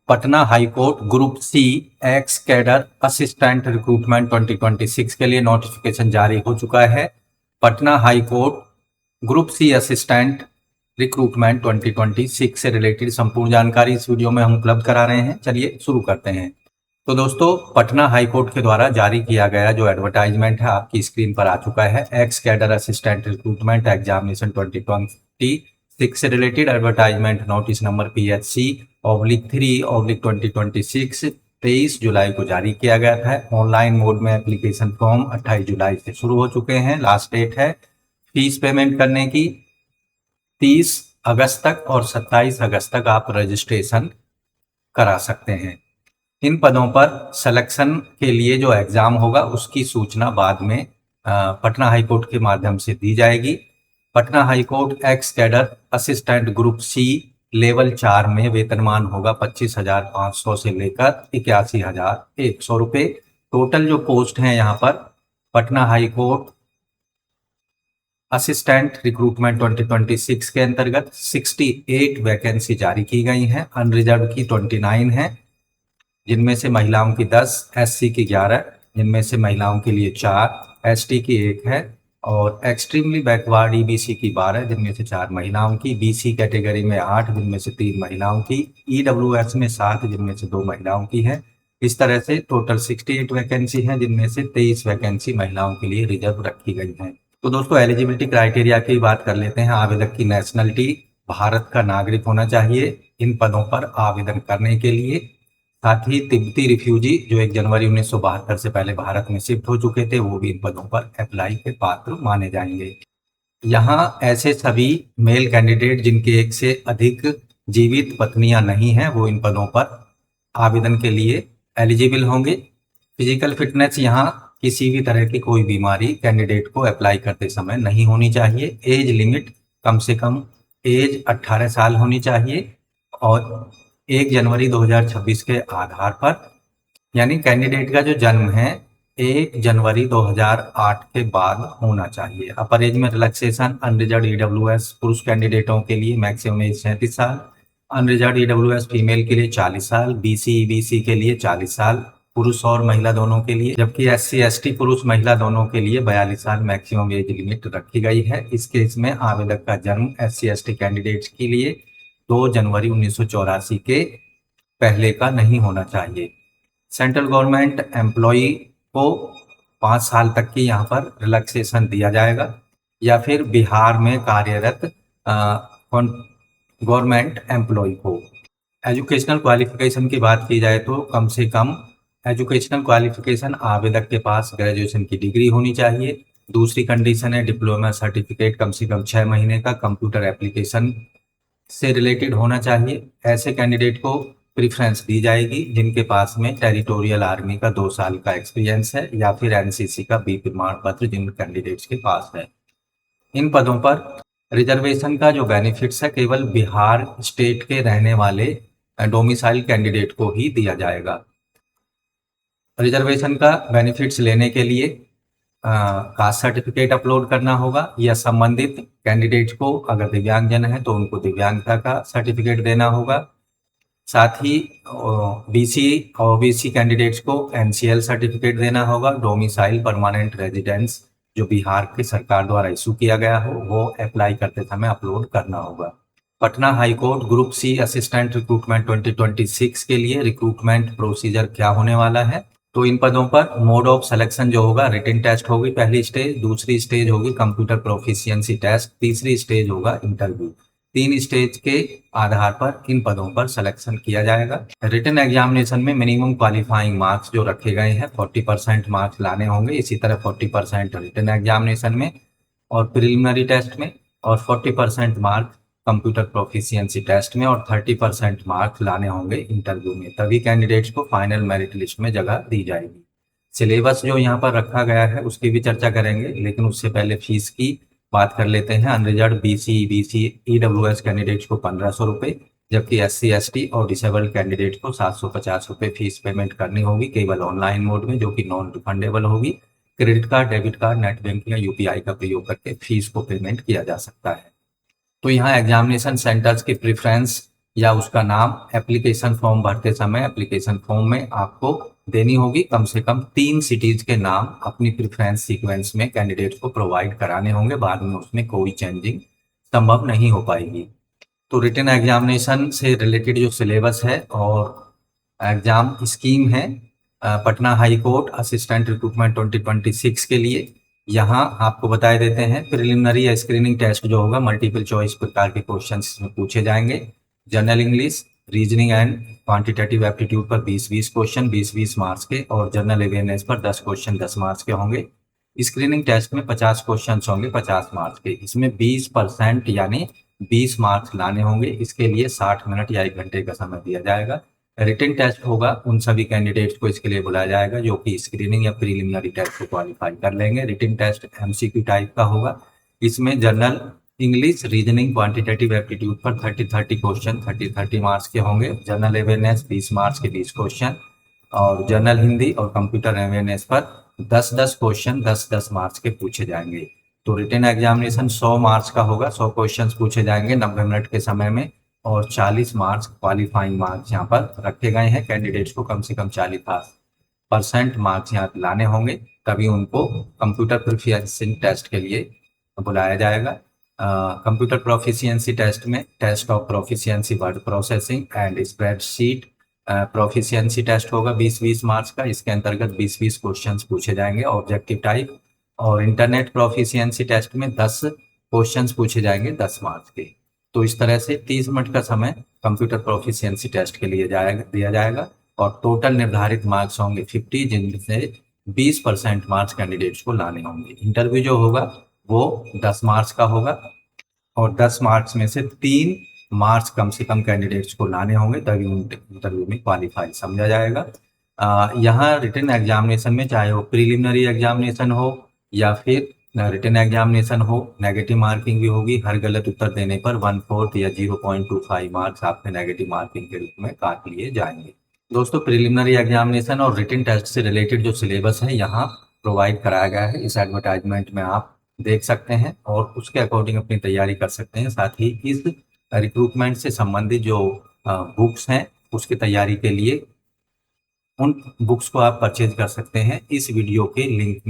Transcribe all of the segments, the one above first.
Patna high court group C ex cadre assistant recruitment 2026 के लिए notification जारी हो चुका है। Patna high court group C assistant recruitment 2026 से रिलेटेड संपूर्ण जानकारी इस वीडियो में हम उपलब्ध करा रहे हैं। चलिए शुरू करते हैं। तो दोस्तों, पटना हाई कोर्ट के द्वारा जारी किया गया जो एडवर्टाइजमेंट है आपकी स्क्रीन पर आ चुका है। X cadre assistant recruitment examination 2026 से related advertisement notice number PHC/3/2026 23 जुलाई को जारी किया गया था। ऑनलाइन मोड में एप्लीकेशन फॉर्म 28 जुलाई से शुरू हो चुके हैं। लास्ट डेट है फीस पेमेंट करने की 30 अगस्त तक और 27 अगस्त तक आप रजिस्ट्रेशन करा सकते हैं। इन पदों पर सिलेक्शन के लिए जो एग्जाम होगा उसकी सूचना बाद में पटना हाई कोर्ट के माध्यम से दी जाएगी। Patna high court ex cadre assistant group C level 4 में वेतनमान होगा 25,500 से लेकर 81,100 रुपये। टोटल जो पोस्ट हैं यहाँ पर Patna high court assistant recruitment 2026 के अंतर्गत 68 वैकेंसी जारी की गई हैं। अनरिजर्व की 29 हैं, जिनमें से महिलाओं की 10, एससी की 11, जिनमें से महिलाओं के लिए 4, एसटी की 1 है और एक्सट्रीमली बैकवर्ड ईबीसी की 12, जिनमें से 4 महिलाओं की, बीसी कैटेगरी में 8, जिनमें से 3 महिलाओं की, ईडब्ल्यूएस में 7, जिनमें से 2 महिलाओं की है। इस तरह से टोटल 68 वैकेंसी हैं, जिनमें से 23 वैकेंसी महिलाओं के लिए रिजर्व रखी गई हैं। तो दोस्तों, एलिजिबिलिटी क्राइटेरिया की बात कर लेते हैं। आवेदक की नेशनलिटी भारत का नागरिक होना चाहिए इन पदों पर आवेदन करने के लिए। साथ ही तिब्बती रिफ्यूजी जो 1 जनवरी 1972 से पहले भारत में शिफ्ट हो चुके थे वो भी इन पदों पर अप्लाई के पात्र माने जाएंगे। यहाँ ऐसे सभी मेल कैंडिडेट जिनके एक से अधिक जीवित पत्नियां नहीं हैं वो इन पदों पर आवेदन के लिए एलिजिबल होंगे। फिजिकल फिटनेस यहाँ किसी भी तरह की कोई बीमारी कैंडिडेट को अप्लाई करते समय नहीं होनी चाहिए। एज लिमिट कम से कम एज 18 साल होनी चाहिए और 1 जनवरी 2026 के आधार पर, यानी कैंडिडेट का जो जन्म है 1 जनवरी 2008 के बाद होना चाहिए। अपर एज में रिलैक्सेशन अनरिजर्व ईडब्ल्यूएस पुरुष कैंडिडेटों के लिए मैक्सिमम एज 37 साल, अनरिजर्व ईडब्ल्यूएस फीमेल के लिए 40 साल, बीसी ईबीसी के लिए 40 साल पुरुष और महिला दोनों के लिए, जबकि एससी एसटी पुरुष महिला दोनों के लिए 42 साल मैक्सिमम एज लिमिट रखी गई है। इस केस में आवेदक का जन्म एससी एसटी कैंडिडेट्स के लिए 2 जनवरी 1984 के पहले का नहीं होना चाहिए। सेंट्रल गवर्नमेंट एम्प्लॉई को 5 साल तक की यहाँ पर रिलैक्सेशन दिया जाएगा, या फिर बिहार में कार्यरत गवर्नमेंट एम्प्लॉय को। एजुकेशनल क्वालिफिकेशन की बात की जाए तो कम से कम एजुकेशनल क्वालिफिकेशन आवेदक के पास ग्रेजुएशन की डिग्री होनी चाहिए। दूसरी कंडीशन है डिप्लोमा सर्टिफिकेट कम से कम 6 महीने का कंप्यूटर एप्लीकेशन से रिलेटेड होना चाहिए। ऐसे कैंडिडेट को प्रेफरेंस दी जाएगी जिनके पास में टेरिटोरियल आर्मी का 2 साल का एक्सपीरियंस है या फिर एनसीसी का बी प्रमाण पत्र जिन कैंडिडेट्स के पास है। इन पदों पर रिजर्वेशन का जो बेनिफिट्स है केवल बिहार स्टेट के रहने वाले डोमिसाइल कैंडिडेट को ही दिया जाएगा। रिजर्वेशन का बेनिफिट्स लेने के लिए कास्ट सर्टिफिकेट अपलोड करना होगा या संबंधित कैंडिडेट को अगर दिव्यांगजन है तो उनको दिव्यांगता का सर्टिफिकेट देना होगा। साथ ही बीसी और ओबीसी कैंडिडेट्स को एनसीएल सर्टिफिकेट देना होगा। डोमिसाइल परमानेंट रेजिडेंस जो बिहार की सरकार द्वारा इशू किया गया हो वो अप्लाई करते समय अपलोड करना होगा। Patna high court group C assistant recruitment 2026 के लिए रिक्रूटमेंट प्रोसीजर क्या होने वाला है। तो इन पदों पर मोड ऑफ सिलेक्शन जो होगा रिटन टेस्ट होगी पहली स्टेज, दूसरी स्टेज होगी कंप्यूटर प्रोफिशिएंसी टेस्ट, तीसरी स्टेज होगा इंटरव्यू। 3 स्टेज के आधार पर इन पदों पर सिलेक्शन किया जाएगा। रिटन एग्जामिनेशन में मिनिमम क्वालिफाइंग मार्क्स जो रखे गए हैं 40% मार्क्स लाने होंगे। इसी तरह 40% रिटन एग्जामिनेशन में और प्रिलिमिनरी टेस्ट में और 40% मार्क्स कंप्यूटर प्रोफिशिएंसी टेस्ट में और 30% मार्क्स लाने होंगे इंटरव्यू में, तभी कैंडिडेट्स को फाइनल मेरिट लिस्ट में जगह दी जाएगी। सिलेबस जो यहाँ पर रखा गया है उसकी भी चर्चा करेंगे, लेकिन उससे पहले फीस की बात कर लेते हैं। अनरिजर्व बीसी ईडब्ल्यूएस कैंडिडेट्स को 1500 रुपये, जबकि एससी एसटी और डिसेबल्ड कैंडिडेट्स को 750 रुपये फीस पेमेंट करनी होगी केवल ऑनलाइन मोड में, जो कि नॉन रिफंडेबल होगी। Credit card, debit card, net banking या यूपीआई का प्रयोग करके फीस को पेमेंट किया जा सकता है। तो यहाँ एग्जामिनेशन सेंटर्स की प्रेफरेंस या उसका नाम एप्लीकेशन फॉर्म भरते समय एप्लीकेशन फॉर्म में आपको देनी होगी। कम से कम 3 सिटीज के नाम अपनी प्रेफरेंस सीक्वेंस में कैंडिडेट को प्रोवाइड कराने होंगे, बाद में उसमें कोई चेंजिंग संभव नहीं हो पाएगी। तो रिटन एग्जामिनेशन से रिलेटेड जो सिलेबस है और एग्जाम स्कीम है Patna high court assistant recruitment 2026 के लिए, यहाँ आपको बताए देते हैं। प्रिलिमिनरी या स्क्रीनिंग टेस्ट जो होगा मल्टीपल चॉइस प्रकार के क्वेश्चन इसमें पूछे जाएंगे। General English, reasoning and quantitative aptitude पर 20-20 क्वेश्चन 20-20 मार्क्स के, और जनरल अवेयरनेस पर 10 क्वेश्चन 10 मार्क्स के होंगे। स्क्रीनिंग टेस्ट में 50 क्वेश्चन होंगे 50 मार्क्स के। इसमें 20% यानी 20 मार्क्स लाने होंगे। इसके लिए 60 मिनट या 1 घंटे का समय दिया जाएगा। रिटन टेस्ट होगा, उन सभी कैंडिडेट्स को इसके लिए बुलाया जाएगा जो कि स्क्रीनिंग या प्रीलिमिनरी टेस्ट को क्वालिफाई कर लेंगे। रिटन टेस्ट एमसीक्यू टाइप का होगा। इसमें general English, reasoning, quantitative aptitude पर 30-30 क्वेश्चन 30-30 मार्क्स के होंगे। जनरल अवेयरनेस 20 मार्क्स के 20 क्वेश्चन, और जनरल हिंदी और कंप्यूटर अवेयरनेस पर 10-10 क्वेश्चन 10-10 मार्क्स के पूछे जाएंगे। तो रिटन एग्जामिनेशन 100 मार्क्स का होगा, 100 क्वेश्चन पूछे जाएंगे 90 मिनट के समय में, और 40 मार्क्स क्वालिफाइंग मार्क्स यहाँ पर रखे गए हैं। कैंडिडेट्स को कम से कम 40% मार्क्स यहाँ लाने होंगे, तभी उनको कंप्यूटर प्रोफिशिएंसी टेस्ट के लिए बुलाया जाएगा। कंप्यूटर प्रोफिशिएंसी टेस्ट में test of proficiency word processing and spreadsheet proficiency test होगा 20-20 मार्क्स का। इसके अंतर्गत 20-20 क्वेश्चंस पूछे जाएंगे ऑब्जेक्टिव टाइप। और इंटरनेट प्रोफिशिएंसी टेस्ट में 10 क्वेश्चंस पूछे जाएंगे 10 मार्क्स के। तो इस तरह से 30 मिनट का समय कंप्यूटर प्रोफिशिएंसी टेस्ट के लिए दिया जाएगा, और टोटल निर्धारित मार्क्स होंगे 50, जिनसे 20% मार्क्स कैंडिडेट्स को लाने होंगे। इंटरव्यू जो होगा वो 10 मार्क्स का होगा, और 10 मार्क्स में से 3 मार्क्स कम से कम कैंडिडेट्स को लाने होंगे, तभी इंटरव्यू में क्वालिफाई समझा जाएगा। यहाँ रिटन एग्जामिनेशन में चाहे वो प्रीलिमिनरी एग्जामिनेशन हो या फिर रिटन एग्जामिनेशन हो, नेगेटिव मार्किंग भी होगी। हर गलत उत्तर देने पर 1/4 या 0.25 मार्क्स आपके नेगेटिव मार्किंग के रूप में काट लिए जाएंगे। दोस्तों, प्रीलिमिनरी एग्जामिनेशन और रिटन टेस्ट से रिलेटेड जो सिलेबस है यहाँ प्रोवाइड कराया गया है, इस एडवर्टाइजमेंट में आप देख सकते हैं और उसके अकॉर्डिंग अपनी तैयारी कर सकते हैं। साथ ही इस रिक्रूटमेंट से संबंधित जो बुक्स हैं उसकी तैयारी के लिए उन बुक्स को आप परचेज कर सकते हैं। इस वीडियो के लिंक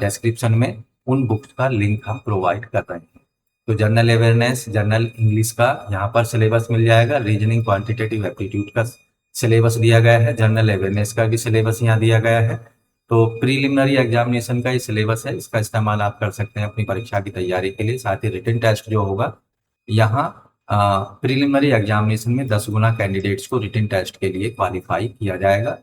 डिस्क्रिप्शन में उन बुक्स का लिंक हम प्रोवाइड कर रहे हैं। तो जनरल अवेयरनेस, जनरल इंग्लिश का यहाँ पर सिलेबस मिल जाएगा। रीजनिंग, क्वांटिटेटिव एप्टीट्यूड का सिलेबस दिया गया है। जनरल अवेयरनेस का भी सिलेबस यहाँ दिया गया है। तो प्रीलिमिनरी एग्जामिनेशन का ये सिलेबस है, इसका इस्तेमाल आप कर सकते हैं अपनी परीक्षा की तैयारी के लिए। साथ ही रिटन टेस्ट जो होगा, यहाँ प्रीलिमिनरी एग्जामिनेशन में 10 गुना कैंडिडेट्स को रिटन टेस्ट के लिए क्वालिफाई किया जाएगा,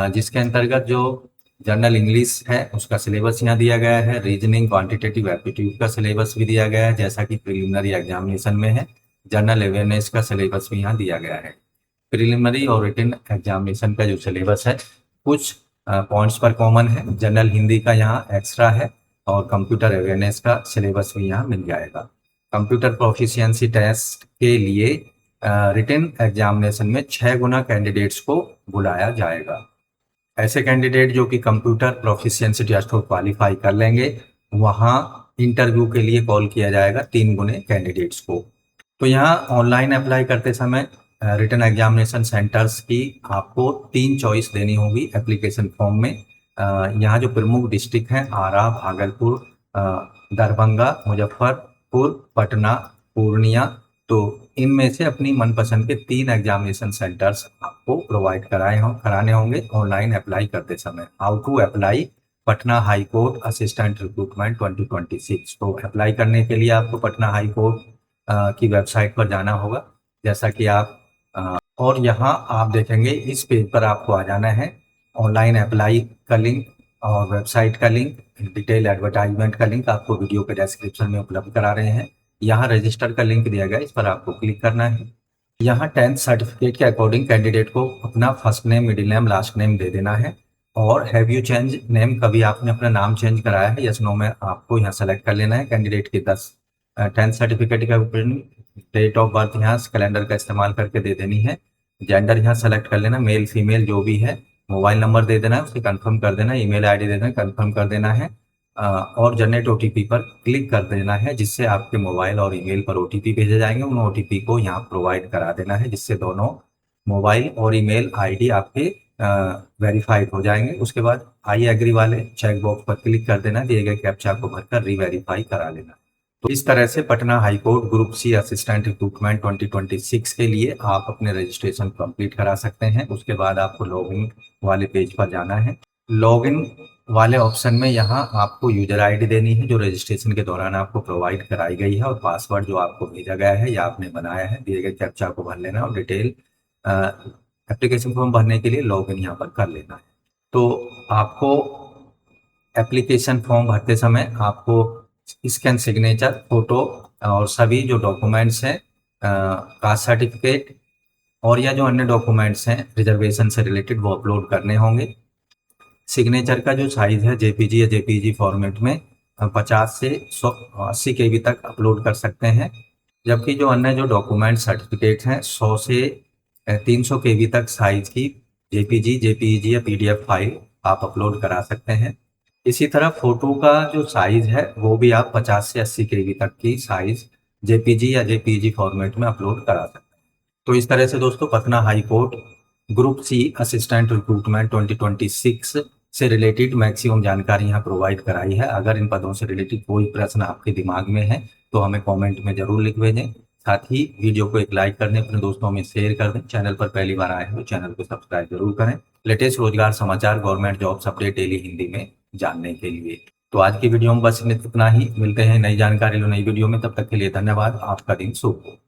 जिसके अंतर्गत जो जनरल इंग्लिश है उसका सिलेबस यहाँ दिया गया है। रीजनिंग, क्वांटिटेटिव एप्टीट्यूड का सिलेबस भी दिया गया है जैसा कि प्रीलिमिनरी एग्जामिनेशन में है। जनरल अवेयरनेस का सिलेबस भी यहाँ दिया गया है। प्रीलिमिनरी और रिटन एग्जामिनेशन का जो सिलेबस है कुछ पॉइंट्स पर कॉमन है। जनरल हिंदी का यहाँ एक्स्ट्रा है, और कंप्यूटर अवेयरनेस का सिलेबस भी यहाँ मिल जाएगा। कंप्यूटर प्रोफिशिएंसी टेस्ट के लिए रिटन एग्जामिनेशन में 6 गुना कैंडिडेट्स को बुलाया जाएगा। ऐसे कैंडिडेट जो कि कंप्यूटर प्रोफिशिएंसी टेस्ट को क्वालिफाई कर लेंगे, वहाँ इंटरव्यू के लिए कॉल किया जाएगा 3 गुने कैंडिडेट्स को। तो यहाँ ऑनलाइन अप्लाई करते समय रिटन एग्जामिनेशन सेंटर्स की आपको 3 चॉइस देनी होगी एप्लीकेशन फॉर्म में। यहाँ जो प्रमुख डिस्ट्रिक्ट हैं आरा, भागलपुर, दरभंगा, मुजफ्फरपुर, पटना, पूर्णिया, तो इनमें से अपनी मनपसंद के 3 एग्जामिनेशन सेंटर्स आपको प्रोवाइड कराने होंगे ऑनलाइन अप्लाई करते समय। How to apply Patna high court assistant recruitment 2026। तो अप्लाई करने के लिए आपको पटना हाई कोर्ट की वेबसाइट पर जाना होगा, जैसा कि आप और यहाँ आप देखेंगे इस पेज पर आपको आ जाना है। ऑनलाइन अप्लाई का लिंक और वेबसाइट का लिंक, डिटेल एडवर्टाइजमेंट का लिंक आपको वीडियो के डिस्क्रिप्शन में उपलब्ध करा रहे हैं। यहाँ रजिस्टर का लिंक दिया गया है, इस पर आपको क्लिक करना है। यहाँ 10th सर्टिफिकेट के अकॉर्डिंग कैंडिडेट को अपना first name, middle name, last name दे देना है। और हैव यू चेंज नेम, कभी आपने अपना नाम चेंज कराया है, यस नो में आपको यहाँ सेलेक्ट कर लेना है। कैंडिडेट के 10th सर्टिफिकेट का डेट ऑफ बर्थ यहाँ कैलेंडर का इस्तेमाल करके दे देनी है। जेंडर यहाँ सेलेक्ट कर लेना, मेल फीमेल जो भी है। मोबाइल नंबर दे देना है, उसे कंफर्म कर देना। ईमेल आईडी दे देना, कंफर्म कर देना है। और जनरेट ओटीपी पर क्लिक कर देना है, जिससे आपके मोबाइल और ईमेल पर ओटीपी भेजे जाएंगे। उन ओटीपी को यहाँ प्रोवाइड करा देना है, जिससे दोनों मोबाइल और ईमेल आईडी आपके वेरीफाइड हो जाएंगे। उसके बाद आई एग्री वाले चेक बॉक्स पर क्लिक कर देना, दिए गए कैप्चा को भरकर रीवेरीफाई करा लेना। तो इस तरह से Patna high court group C assistant recruitment 2026 के लिए आप अपने रजिस्ट्रेशन कंप्लीट करा सकते हैं। उसके बाद आपको लॉगिन वाले पेज पर जाना है। लॉगिन वाले ऑप्शन में यहाँ आपको यूजर आईडी देनी है, जो रजिस्ट्रेशन के दौरान आपको प्रोवाइड कराई गई है, और पासवर्ड जो आपको भेजा गया है या आपने बनाया है, दिए गए कैप्चा को भर लेना और डिटेल एप्लीकेशन फॉर्म भरने के लिए लॉगिन यहाँ पर कर लेना है। तो आपको एप्लीकेशन फॉर्म भरते समय आपको स्कैन सिग्नेचर, फोटो और सभी जो डॉक्यूमेंट्स हैं, कास्ट सर्टिफिकेट और या जो अन्य डॉक्यूमेंट्स हैं रिजर्वेशन से रिलेटेड, वो अपलोड करने होंगे। सिग्नेचर का जो साइज है जेपीजी या जेपीजी फॉर्मेट में 50 से 180 केबी तक अपलोड कर सकते हैं, जबकि जो अन्य जो डॉक्यूमेंट सर्टिफिकेट्स हैं 100 से 300 केबी तक साइज की जेपीजी, जेपीजी या पीडीएफ फाइल आप अपलोड करा सकते हैं। इसी तरह फोटो का जो साइज है वो भी आप 50 से 80 केबी तक की साइज जेपीजी या जेपीजी फॉर्मेट में अपलोड करा सकते हैं। तो इस तरह से दोस्तों Patna high court group C assistant recruitment 2026 से रिलेटेड मैक्सिमम जानकारी यहाँ प्रोवाइड कराई है। अगर इन पदों से रिलेटेड कोई प्रश्न आपके दिमाग में है तो हमें कमेंट में जरूर लिख भेजें। साथ ही वीडियो को एक लाइक कर दें, अपने दोस्तों में शेयर कर दें। चैनल पर पहली बार आए हैं तो चैनल को सब्सक्राइब जरूर करें, लेटेस्ट रोजगार समाचार, government jobs update daily Hindi में जानने के लिए। तो आज की वीडियो में बस इतना ही। मिलते हैं नई जानकारी लो नई वीडियो में, तब तक के लिए धन्यवाद। आपका दिन शुभ हो।